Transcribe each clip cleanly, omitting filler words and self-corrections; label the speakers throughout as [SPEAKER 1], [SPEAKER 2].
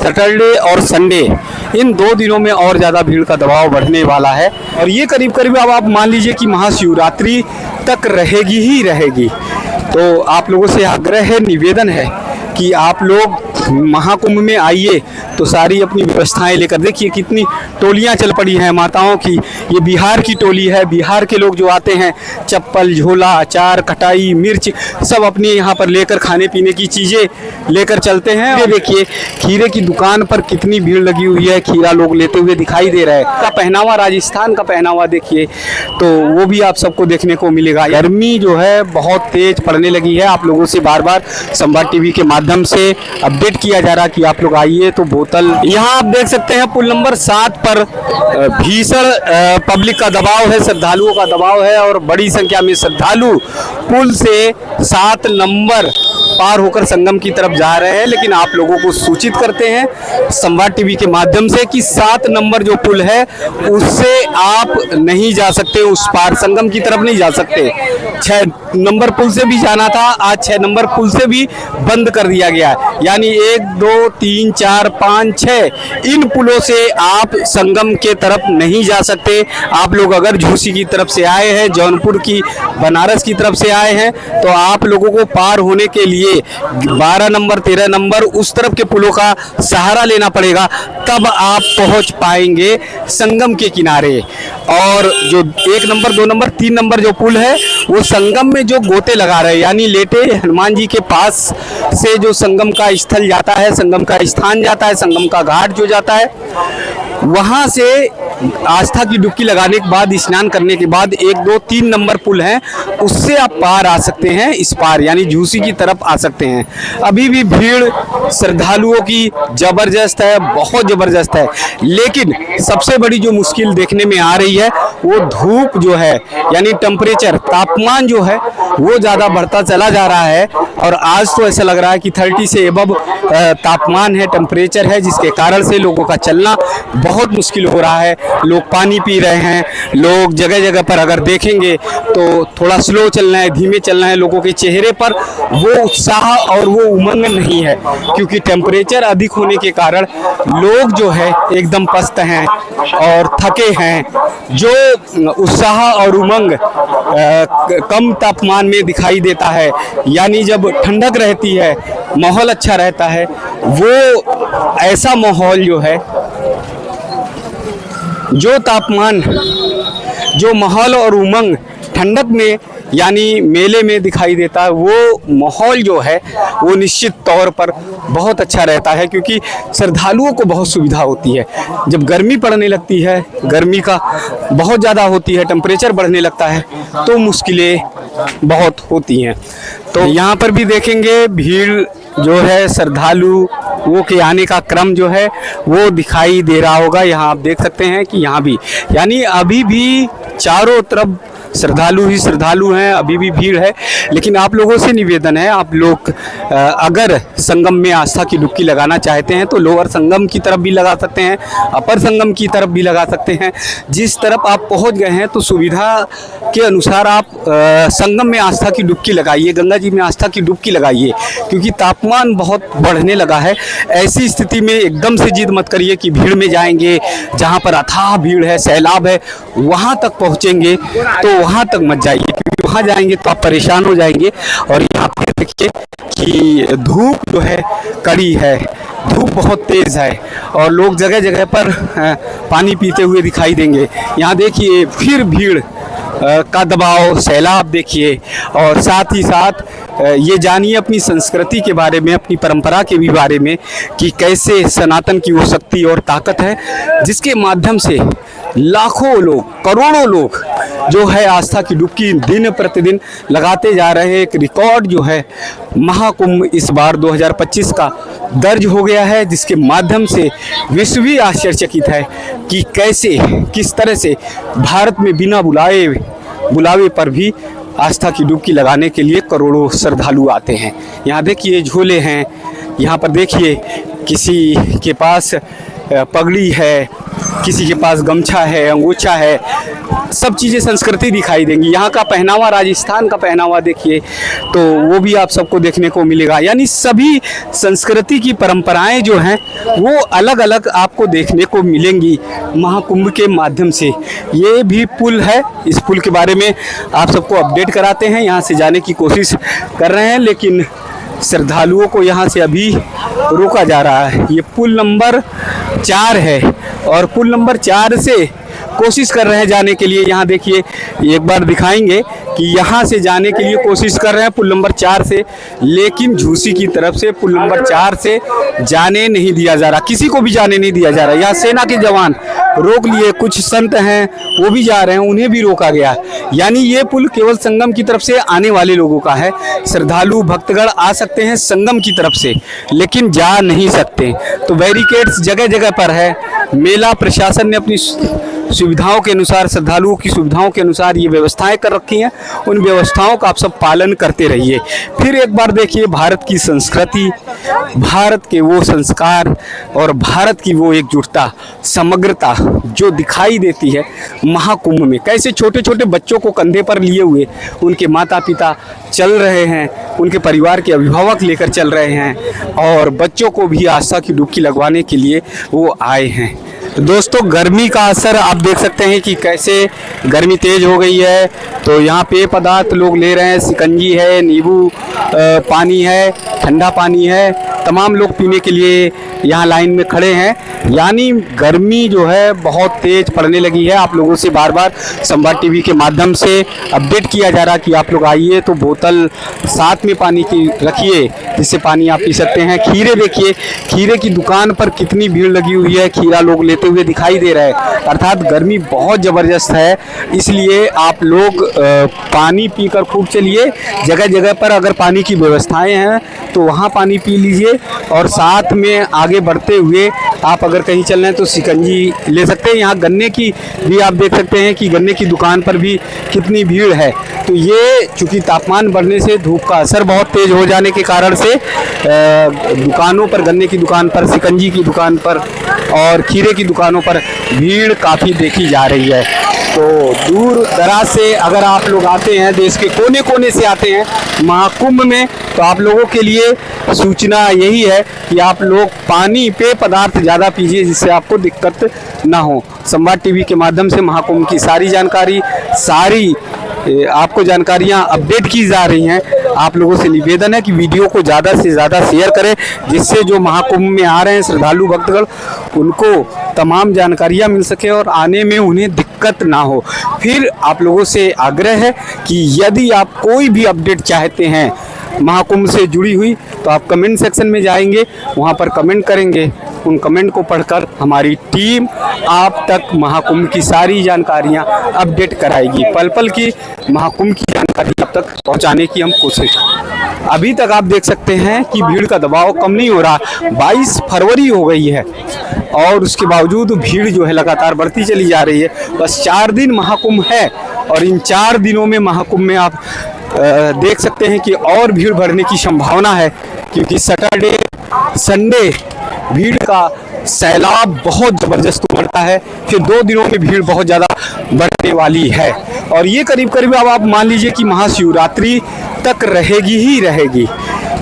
[SPEAKER 1] Saturday और Sunday इन 2 दिनों में और ज़्यादा भीड़ का दबाव बढ़ने वाला है और ये करीब करीब अब आप मान लीजिए कि महाशिवरात्रि तक रहेगी ही रहेगी। तो आप लोगों से आग्रह है, निवेदन है कि आप लोग महाकुंभ में आइए तो सारी अपनी व्यवस्थाएं लेकर। देखिए कितनी टोलियां चल पड़ी हैं माताओं की। ये बिहार की टोली है। बिहार के लोग जो आते हैं चप्पल, झोला, अचार, खटाई, मिर्च सब अपने यहाँ पर लेकर खाने पीने की चीज़ें लेकर चलते हैं। ये देखिए खीरे की दुकान पर कितनी भीड़ लगी हुई है, खीरा लोग लेते हुए दिखाई दे रहा है। का पहनावा, राजस्थान का पहनावा देखिए तो वो भी आप सबको देखने को मिलेगा। गर्मी जो है बहुत तेज पड़ने लगी है। आप लोगों से बार बार संवाद टीवी के माध्यम से अपडेट किया जा रहा कि आप लोग आइए। तो बोतल यहाँ आप देख सकते हैं पुल नंबर 7 पर भीषण पब्लिक का दबाव है, श्रद्धालुओं का दबाव है और बड़ी संख्या में श्रद्धालु पुल से 7 नंबर पार होकर संगम की तरफ जा रहे हैं। लेकिन आप लोगों को सूचित करते हैं संवाद टीवी के माध्यम से कि 7 नंबर जो पुल है उससे आप नहीं जा सकते, उस पार संगम की तरफ नहीं जा सकते। 6 नंबर पुल से भी जाना था, आज 6 नंबर पुल से भी बंद कर दिया गया है। यानी 1, 2, 3, 4, 5, 6 इन पुलों से आप संगम के तरफ नहीं जा सकते। आप लोग अगर झूसी की तरफ से आए हैं, जौनपुर की, बनारस की तरफ से आए हैं तो आप लोगों को पार होने के लिए 12 नंबर 13 नंबर उस तरफ के पुलों का सहारा लेना पड़ेगा, तब आप पहुंच पाएंगे संगम के किनारे। और जो 1 नंबर 2 नंबर 3 नंबर जो पुल है वो संगम में जो गोते लगा रहे हैं, यानी लेटे हनुमान जी के पास से जो संगम का स्थल जाता है, संगम का स्थान जाता है, संगम का घाट जो जाता है, वहाँ से आस्था की डुबकी लगाने के बाद, स्नान करने के बाद 1, 2, 3 नंबर पुल है उससे आप पार आ सकते हैं, इस पार यानी झूसी की तरफ आ सकते हैं। अभी भी भीड़ श्रद्धालुओं की जबरदस्त है, बहुत जबरदस्त है। लेकिन सबसे बड़ी जो मुश्किल देखने में आ रही है वो धूप जो है, यानी टेम्परेचर, तापमान जो है वो ज़्यादा बढ़ता चला जा रहा है। और आज तो ऐसा लग रहा है कि 30 से एबव तापमान है, टेम्परेचर है, जिसके कारण से लोगों का चलना बहुत मुश्किल हो रहा है। लोग पानी पी रहे हैं, लोग जगह जगह पर अगर देखेंगे तो थोड़ा स्लो चलना है, धीमे चलना है। लोगों के चेहरे पर वो उत्साह और वो उमंग नहीं है, क्योंकि टेम्परेचर अधिक होने के कारण लोग जो है एकदम पस्त हैं और थके हैं। जो उत्साह और उमंग कम तापमान में दिखाई देता है, यानी जब ठंडक रहती है, माहौल अच्छा रहता है, वो ऐसा माहौल जो है, जो तापमान, जो माहौल और उमंग ठंडक में यानी मेले में दिखाई देता है, वो माहौल जो है वो निश्चित तौर पर बहुत अच्छा रहता है। क्योंकि श्रद्धालुओं को बहुत सुविधा होती है। जब गर्मी पड़ने लगती है, गर्मी का बहुत ज़्यादा होती है, टेम्परेचर बढ़ने लगता है तो मुश्किलें बहुत होती हैं। तो यहाँ पर भी देखेंगे भीड़ जो है, श्रद्धालुओं के आने का क्रम जो है वो दिखाई दे रहा होगा। यहाँ आप देख सकते हैं कि यहाँ भी, यानी अभी भी चारों तरफ श्रद्धालु ही श्रद्धालु हैं, अभी भी भीड़ है। लेकिन आप लोगों से निवेदन है, आप लोग अगर संगम में आस्था की डुबकी लगाना चाहते हैं तो लोअर संगम की तरफ भी लगा सकते हैं, अपर संगम की तरफ भी लगा सकते हैं। जिस तरफ आप पहुंच गए हैं तो सुविधा के अनुसार आप संगम में आस्था की डुबकी लगाइए, गंगा जी में आस्था की डुबकी लगाइए। क्योंकि तापमान बहुत बढ़ने लगा है। ऐसी स्थिति में एकदम से जिद मत करिए कि भीड़ में जाएंगे, जहाँ पर अथाह भीड़ है, सैलाब है, वहाँ तक पहुँचेंगे, तो वहाँ तक मत जाइए, क्योंकि वहाँ जाएंगे तो आप परेशान हो जाएंगे। और यहाँ पर देखिए कि धूप जो है कड़ी है, धूप बहुत तेज़ है और लोग जगह जगह पर पानी पीते हुए दिखाई देंगे। यहाँ देखिए फिर भीड़ का दबाव, सैलाब देखिए। और साथ ही साथ ये जानिए अपनी संस्कृति के बारे में, अपनी परंपरा के भी बारे में, कि कैसे सनातन की वो शक्ति और ताकत है जिसके माध्यम से लाखों लोग, करोड़ों लोग जो है आस्था की डुबकी दिन प्रतिदिन लगाते जा रहे हैं। एक रिकॉर्ड जो है महाकुंभ इस बार 2025 का दर्ज हो गया है, जिसके माध्यम से विश्व भी आश्चर्यचकित है कि कैसे, किस तरह से भारत में बिना बुलावे पर भी आस्था की डुबकी लगाने के लिए करोड़ों श्रद्धालु आते हैं। यहाँ देखिए झोले हैं, यहाँ पर देखिए किसी के पास पगड़ी है, किसी के पास गमछा है, अंगोछा है, सब चीज़ें संस्कृति दिखाई देंगी। यहाँ का पहनावा, राजस्थान का पहनावा देखिए तो वो भी आप सबको देखने को मिलेगा। यानी सभी संस्कृति की परंपराएं जो हैं वो अलग अलग आपको देखने को मिलेंगी महाकुंभ के माध्यम से। ये भी पुल है, इस पुल के बारे में आप सबको अपडेट कराते हैं। यहाँ से जाने की कोशिश कर रहे हैं लेकिन श्रद्धालुओं को यहाँ से अभी रोका जा रहा है। ये पुल नंबर 4 है और पुल नंबर 4 से कोशिश कर रहे हैं जाने के लिए। यहाँ देखिए, एक बार दिखाएंगे कि यहाँ से जाने के लिए कोशिश कर रहे हैं पुल नंबर 4 से, लेकिन झूसी की तरफ से पुल नंबर 4 से जाने नहीं दिया जा रहा, किसी को भी जाने नहीं दिया जा रहा। यहाँ सेना के जवान रोक लिए, कुछ संत हैं वो भी जा रहे हैं, उन्हें भी रोका गया। यानी ये पुल केवल संगम की तरफ से आने वाले लोगों का है। श्रद्धालु भक्तगण आ सकते हैं संगम की तरफ से लेकिन जा नहीं सकते। तो बैरिकेड्स जगह जगह पर है। मेला प्रशासन ने अपनी सुविधाओं के अनुसार, श्रद्धालुओं की सुविधाओं के अनुसार ये व्यवस्थाएं कर रखी हैं। उन व्यवस्थाओं का आप सब पालन करते रहिए। फिर एक बार देखिए भारत की संस्कृति, भारत के वो संस्कार और भारत की वो एकजुटता, समग्रता जो दिखाई देती है महाकुंभ में। कैसे छोटे छोटे बच्चों को कंधे पर लिए हुए उनके माता पिता चल रहे हैं, उनके परिवार के अभिभावक लेकर चल रहे हैं और बच्चों को भी आस्था की डुबकी लगवाने के लिए वो आए हैं। दोस्तों, गर्मी का असर आप देख सकते हैं कि कैसे गर्मी तेज़ हो गई है। तो यहाँ पेय पदार्थ लोग ले रहे हैं, शिकंजी है, नींबू पानी है, ठंडा पानी है, तमाम लोग पीने के लिए यहाँ लाइन में खड़े हैं। यानी गर्मी जो है बहुत तेज़ पड़ने लगी है। आप लोगों से बार बार संवाद टीवी के माध्यम से अपडेट किया जा रहा कि आप लोग आइए तो बोतल साथ में पानी की रखिए जिससे पानी आप पी सकते हैं। खीरे देखिए, खीरे की दुकान पर कितनी भीड़ लगी हुई है, खीरा लोग लेते हुए दिखाई दे रहा है। अर्थात गर्मी बहुत ज़बरदस्त है, इसलिए आप लोग पानी पीकर खूब चलिए। जगह जगह पर अगर पानी की व्यवस्थाएं हैं तो वहाँ पानी पी लीजिए और साथ में आगे बढ़ते हुए आप अगर कहीं चल रहे हैं तो शिकंजी ले सकते हैं। यहाँ गन्ने की भी आप देख सकते हैं कि गन्ने की दुकान पर भी कितनी भीड़ है। तो ये चूँकि तापमान बढ़ने से, धूप का असर बहुत तेज़ हो जाने के कारण से दुकानों पर, गन्ने की दुकान पर, शिकंजी की दुकान पर और खीरे की दुकानों पर भीड़ काफ़ी देखी जा रही है। तो दूर दराज से अगर आप लोग आते हैं, देश के कोने कोने से आते हैं महाकुंभ में, तो आप लोगों के लिए सूचना यही है कि आप लोग पानी, पेय पदार्थ ज़्यादा पीजिए जिससे आपको दिक्कत ना हो। संवाद टीवी के माध्यम से महाकुंभ की सारी जानकारी, सारी आपको जानकारियां अपडेट की जा रही हैं। आप लोगों से निवेदन है कि वीडियो को ज़्यादा से ज़्यादा शेयर करें जिससे जो महाकुंभ में आ रहे हैं श्रद्धालु भक्तगण उनको तमाम जानकारियां मिल सके और आने में उन्हें दिक्कत ना हो। फिर आप लोगों से आग्रह है कि यदि आप कोई भी अपडेट चाहते हैं महाकुंभ से जुड़ी हुई तो आप कमेंट सेक्शन में जाएंगे, वहां पर कमेंट करेंगे। उन कमेंट को पढ़कर हमारी टीम आप तक महाकुंभ की सारी जानकारियां अपडेट कराएगी। पल पल की महाकुंभ की जानकारी आप तक पहुंचाने की हम कोशिश। अभी तक आप देख सकते हैं कि भीड़ का दबाव कम नहीं हो रहा। 22 फरवरी हो गई है और उसके बावजूद भीड़ जो है लगातार बढ़ती चली जा रही है। बस 4 दिन महाकुंभ है और इन 4 दिनों में महाकुंभ में आप देख सकते हैं कि और भीड़ बढ़ने की संभावना है, क्योंकि सैटरडे संडे भीड़ का सैलाब बहुत ज़बरदस्त उमड़ता है। फिर 2 दिनों में भीड़ बहुत ज़्यादा बढ़ने वाली है और ये करीब करीब अब आप मान लीजिए कि महाशिवरात्रि तक रहेगी ही रहेगी।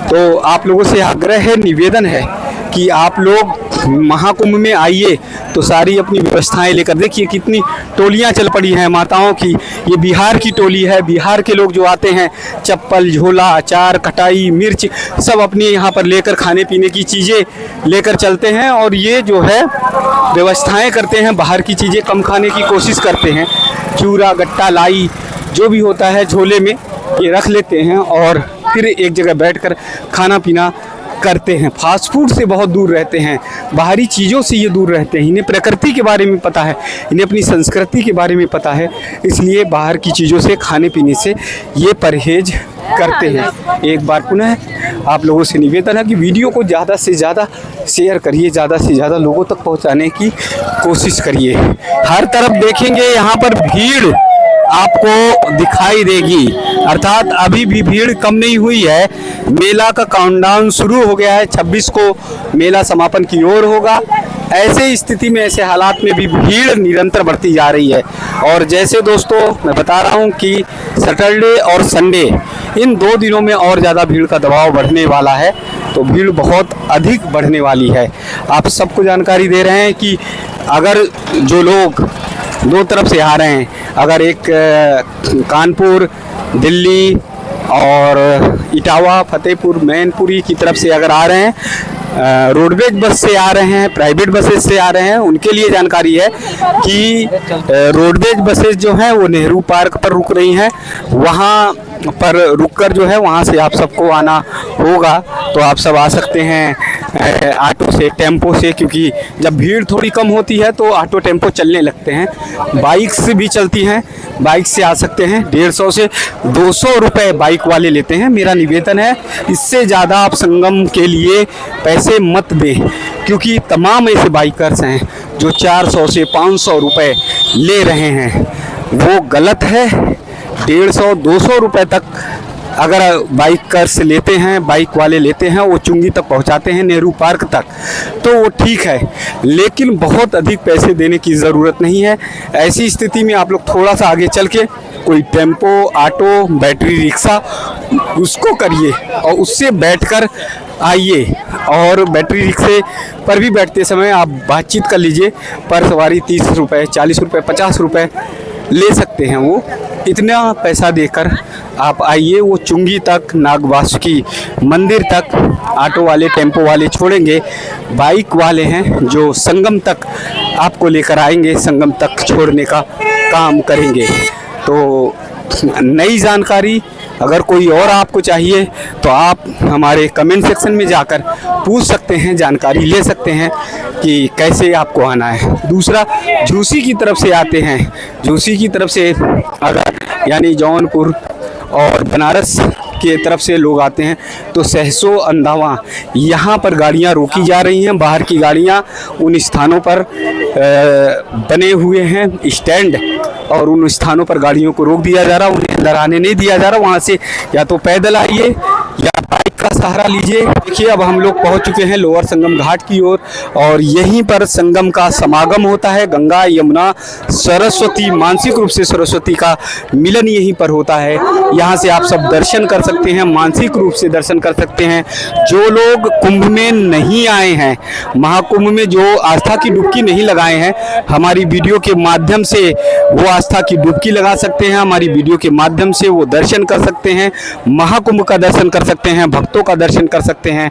[SPEAKER 1] तो आप लोगों से आग्रह है, निवेदन है कि आप लोग महाकुंभ में आइए तो सारी अपनी व्यवस्थाएं लेकर। देखिए कितनी टोलियां चल पड़ी हैं माताओं की। ये बिहार की टोली है। बिहार के लोग जो आते हैं चप्पल, झोला, अचार, कटाई, मिर्च सब अपनी यहाँ पर लेकर खाने पीने की चीज़ें लेकर चलते हैं और ये जो है व्यवस्थाएं करते हैं, बाहर की चीज़ें कम खाने की कोशिश करते हैं। चूरा, गट्टा, लाई जो भी होता है झोले में ये रख लेते हैं और फिर एक जगह बैठकर खाना पीना करते हैं। फास्ट फूड से बहुत दूर रहते हैं, बाहरी चीज़ों से ये दूर रहते हैं। इन्हें प्रकृति के बारे में पता है, इन्हें अपनी संस्कृति के बारे में पता है, इसलिए बाहर की चीज़ों से, खाने पीने से ये परहेज करते हैं। एक बार पुनः आप लोगों से निवेदन है कि वीडियो को ज़्यादा से ज़्यादा शेयर करिए, ज़्यादा से ज़्यादा लोगों तक पहुँचाने की कोशिश करिए। हर तरफ देखेंगे यहाँ पर भीड़ आपको दिखाई देगी। अर्थात अभी भी भीड़ कम नहीं हुई है। मेला का काउंटडाउन शुरू हो गया है, 26 को मेला समापन की ओर होगा। ऐसे स्थिति में, ऐसे हालात में भी भीड़ निरंतर बढ़ती जा रही है। और जैसे दोस्तों मैं बता रहा हूँ कि सैटरडे और संडे इन 2 दिनों में और ज़्यादा भीड़ का दबाव बढ़ने वाला है, तो भीड़ बहुत अधिक बढ़ने वाली है। आप सबको जानकारी दे रहे हैं कि अगर जो लोग 2 तरफ से आ रहे हैं, अगर एक कानपुर, दिल्ली और इटावा, फतेहपुर, मैनपुरी की तरफ से अगर आ रहे हैं, रोडवेज बस से आ रहे हैं, प्राइवेट बसेस से आ रहे हैं, उनके लिए जानकारी है कि रोडवेज बसेस जो हैं वो नेहरू पार्क पर रुक रही हैं। वहाँ पर रुककर जो है वहाँ से आप सबको आना होगा। तो आप सब आ सकते हैं ऑटो से, टेम्पो से, क्योंकि जब भीड़ थोड़ी कम होती है तो ऑटो टेम्पो चलने लगते हैं। बाइक से भी चलती हैं, बाइक से आ सकते हैं। 150 से 200 रुपये बाइक वाले लेते हैं। मेरा निवेदन है इससे ज़्यादा आप संगम के लिए पैसे मत दें, क्योंकि तमाम ऐसे बाइकर्स हैं जो 400 से 500 रुपये ले रहे हैं, वो गलत है। 150-200 रुपये तक अगर बाइकर्स लेते हैं, बाइक वाले लेते हैं, वो चुंगी तक पहुंचाते हैं, नेहरू पार्क तक, तो वो ठीक है। लेकिन बहुत अधिक पैसे देने की ज़रूरत नहीं है। ऐसी स्थिति में आप लोग थोड़ा सा आगे चल के कोई टेम्पो, ऑटो, बैटरी रिक्शा उसको करिए और उससे बैठकर आइए। और बैटरी रिक्शे पर भी बैठते समय आप बातचीत कर लीजिए। पर सवारी 30 रुपये, 40 रुपये, 50 रुपये ले सकते हैं। वो इतना पैसा देकर आप आइए। वो चुंगी तक, नागवासुकी मंदिर तक ऑटो वाले, टेम्पो वाले छोड़ेंगे। बाइक वाले हैं जो संगम तक आपको लेकर आएंगे, संगम तक छोड़ने का काम करेंगे। तो नई जानकारी अगर कोई और आपको चाहिए तो आप हमारे कमेंट सेक्शन में जाकर पूछ सकते हैं, जानकारी ले सकते हैं कि कैसे आपको आना है। दूसरा, झूसी की तरफ से आते हैं, झूसी की तरफ से अगर यानी जौनपुर और बनारस के तरफ से लोग आते हैं तो सहसो, अंधावा यहाँ पर गाड़ियाँ रोकी जा रही हैं। बाहर की गाड़ियाँ उन स्थानों पर बने हुए हैं स्टैंड, और उन स्थानों पर गाड़ियों को रोक दिया जा रहा, उन्हें अंदर आने नहीं दिया जा रहा। वहाँ से या तो पैदल आइए या बाइक का सहारा लीजिए। देखिए अब हम लोग पहुँच चुके हैं लोअर संगम घाट की ओर, और यहीं पर संगम का समागम होता है। गंगा, यमुना, सरस्वती, मानसिक रूप से सरस्वती का मिलन यहीं पर होता है। यहाँ से आप सब दर्शन कर सकते हैं, मानसिक रूप से दर्शन कर सकते हैं। जो लोग कुंभ में नहीं आए हैं, महाकुंभ में जो आस्था की डुबकी नहीं लगाए हैं, हमारी वीडियो के माध्यम से वो आस्था की डुबकी लगा सकते हैं। हमारी वीडियो के माध्यम से वो दर्शन कर सकते हैं, महाकुंभ का दर्शन कर सकते हैं, भक्तों का दर्शन कर सकते हैं।